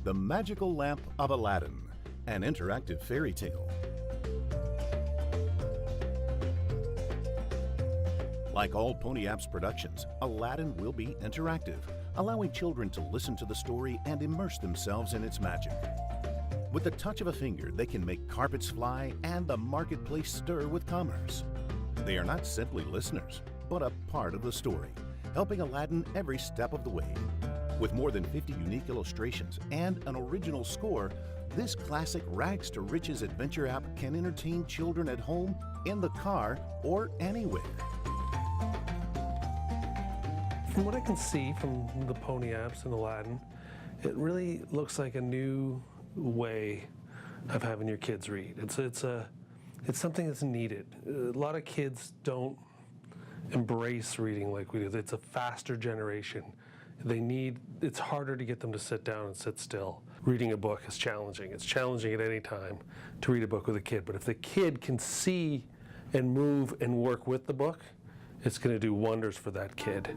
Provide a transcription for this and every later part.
The Magical Lamp of Aladdin, an interactive fairy tale. Like all PonyApps productions, Aladdin will be interactive, allowing children to listen to the story and immerse themselves in its magic. With the touch of a finger, they can make carpets fly and the marketplace stir with commerce. They are not simply listeners, but a part of the story, helping Aladdin every step of the way. With more than 50 unique illustrations and an original score, this classic rags to riches adventure app can entertain children at home, in the car, or anywhere. From what I can see from the PonyApps and Aladdin, it really looks like a new way of having your kids read. It's something that's needed. A lot of kids don't embrace reading like we do. It's a faster generation. It's harder to get them to sit down and sit still. Reading a book is challenging. It's challenging at any time to read a book with a kid, but if the kid can see and move and work with the book, it's going to do wonders for that kid.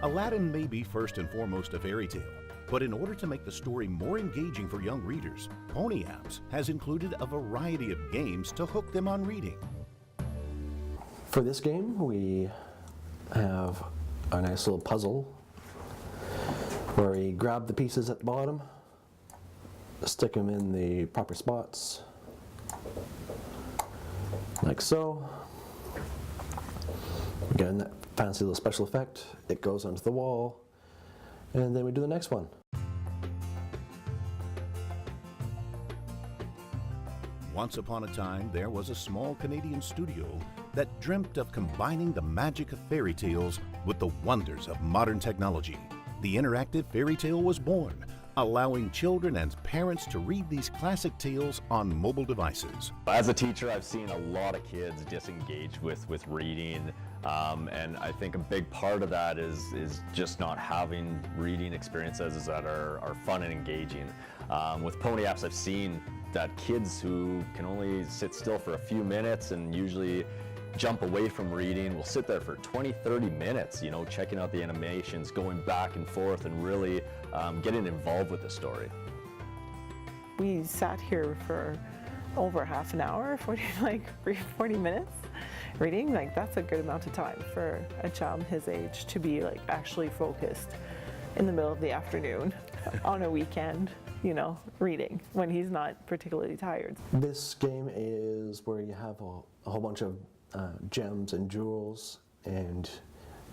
Aladdin may be first and foremost a fairy tale, but in order to make the story more engaging for young readers, PonyApps has included a variety of games to hook them on reading. For this game, we have a nice little puzzle where we grab the pieces at the bottom, stick them in the proper spots, like so. Again, that fancy little special effect. It goes onto the wall, and then we do the next one. Once upon a time, there was a small Canadian studio that dreamt of combining the magic of fairy tales with the wonders of modern technology. The interactive fairy tale was born, allowing children and parents to read these classic tales on mobile devices. As a teacher, I've seen a lot of kids disengage with reading, and I think a big part of that is just not having reading experiences that are fun and engaging. With PonyApps, I've seen that kids who can only sit still for a few minutes and usually jump away from reading will sit there for 20-30 minutes, checking out the animations, going back and forth, and really getting involved with the story. We sat here for over half an hour, 40 minutes reading. That's a good amount of time for a child his age to be actually focused in the middle of the afternoon on a weekend, reading when he's not particularly tired. This game is where you have a whole bunch of gems and jewels, and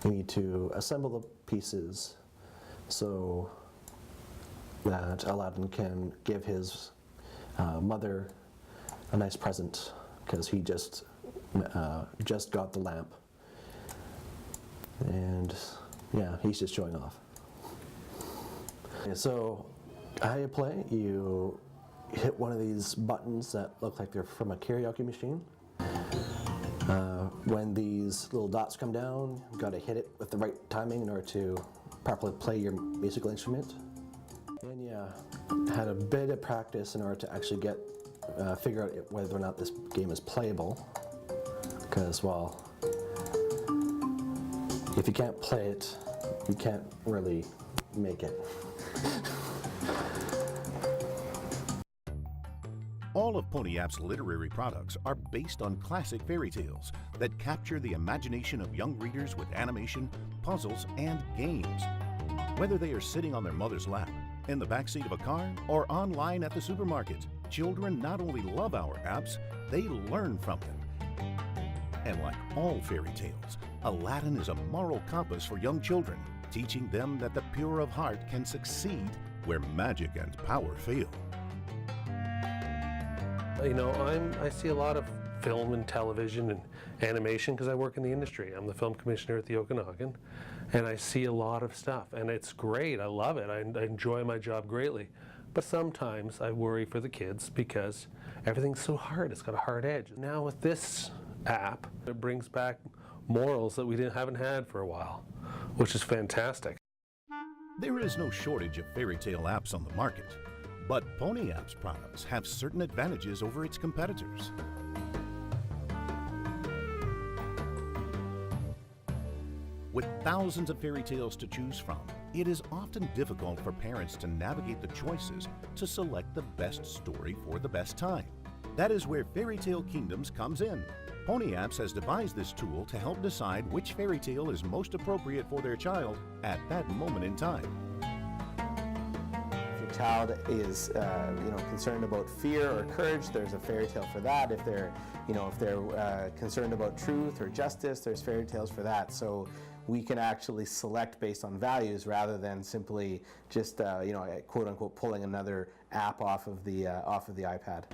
you need to assemble the pieces so that Aladdin can give his mother a nice present, because he just got the lamp, and yeah, he's just showing off. So how you play, you hit one of these buttons that look like they're from a karaoke machine. When these little dots come down, you've got to hit it with the right timing in order to properly play your musical instrument. And yeah, had a bit of practice in order to actually figure out whether or not this game is playable. Because, well, if you can't play it, you can't really make it. All of PonyApp's literary products are based on classic fairy tales that capture the imagination of young readers with animation, puzzles, and games. Whether they are sitting on their mother's lap, in the backseat of a car, or online at the supermarket, children not only love our apps, they learn from them. And like all fairy tales, Aladdin is a moral compass for young children, teaching them that the pure of heart can succeed where magic and power fail. I see a lot of film and television and animation because I work in the industry. I'm the film commissioner at the Okanagan, and I see a lot of stuff, and it's great. I love it. I enjoy my job greatly. But sometimes I worry for the kids because everything's so hard. It's got a hard edge. Now with this app, it brings back morals that we haven't had for a while, which is fantastic. There is no shortage of fairy tale apps on the market, but PonyApps products have certain advantages over its competitors. With thousands of fairy tales to choose from, it is often difficult for parents to navigate the choices to select the best story for the best time. That is where Fairy Tale Kingdoms comes in. PonyApps has devised this tool to help decide which fairy tale is most appropriate for their child at that moment in time. If your child is concerned about fear or courage, there's a fairy tale for that. If they're concerned about truth or justice, there's fairy tales for that. So we can actually select based on values rather than simply just quote unquote pulling another app off of the iPad.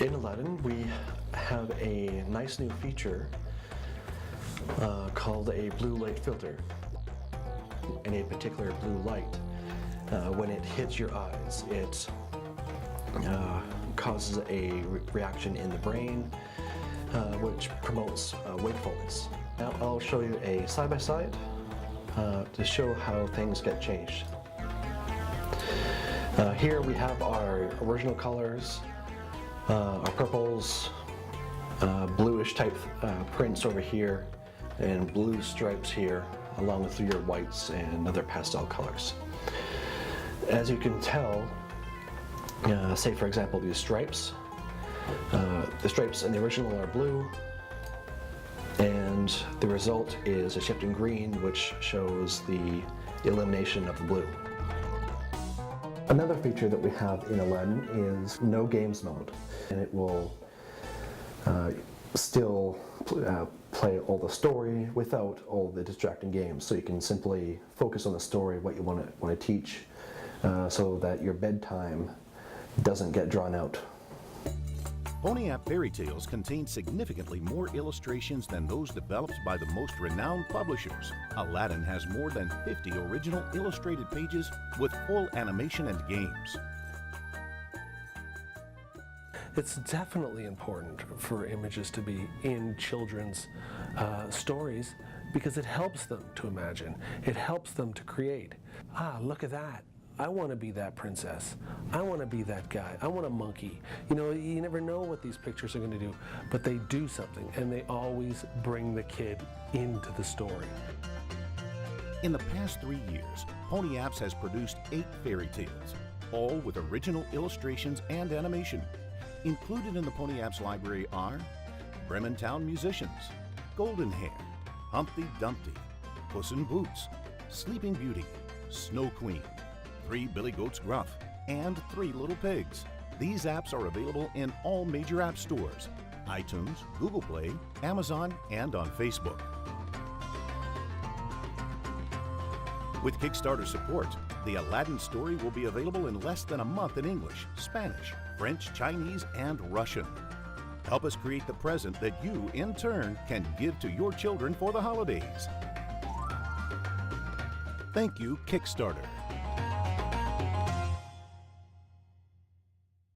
In Aladdin, we have a nice new feature called a blue light filter. And a particular blue light, when it hits your eyes, it causes a reaction in the brain, which promotes wakefulness. Now I'll show you a side-by-side to show how things get changed. Here we have our original colors, our purples, bluish type prints over here, and blue stripes here, along with your whites and other pastel colors. As you can tell, say for example these stripes, the stripes in the original are blue, and the result is a shift in green, which shows the elimination of the blue. Another feature that we have in Aladdin is no games mode, and it will still play all the story without all the distracting games. So you can simply focus on the story, what you want to teach, so that your bedtime doesn't get drawn out. PonyApp fairy tales contain significantly more illustrations than those developed by the most renowned publishers. Aladdin has more than 50 original illustrated pages with full animation and games. It's definitely important for images to be in children's stories because it helps them to imagine. It helps them to create. Ah, look at that. I want to be that princess. I want to be that guy. I want a monkey. You know, you never know what these pictures are going to do, but they do something, and they always bring the kid into the story. In the past 3 years, PonyApps has produced 8 fairy tales, all with original illustrations and animation. Included in the PonyApps library are Bremen Town Musicians, Golden Hair, Humpty Dumpty, Puss in Boots, Sleeping Beauty, Snow Queen, 3 Billy Goats Gruff, and 3 Little Pigs. These apps are available in all major app stores, iTunes, Google Play, Amazon, and on Facebook. With Kickstarter support, the Aladdin story will be available in less than a month in English, Spanish, French, Chinese, and Russian. Help us create the present that you, in turn, can give to your children for the holidays. Thank you, Kickstarter.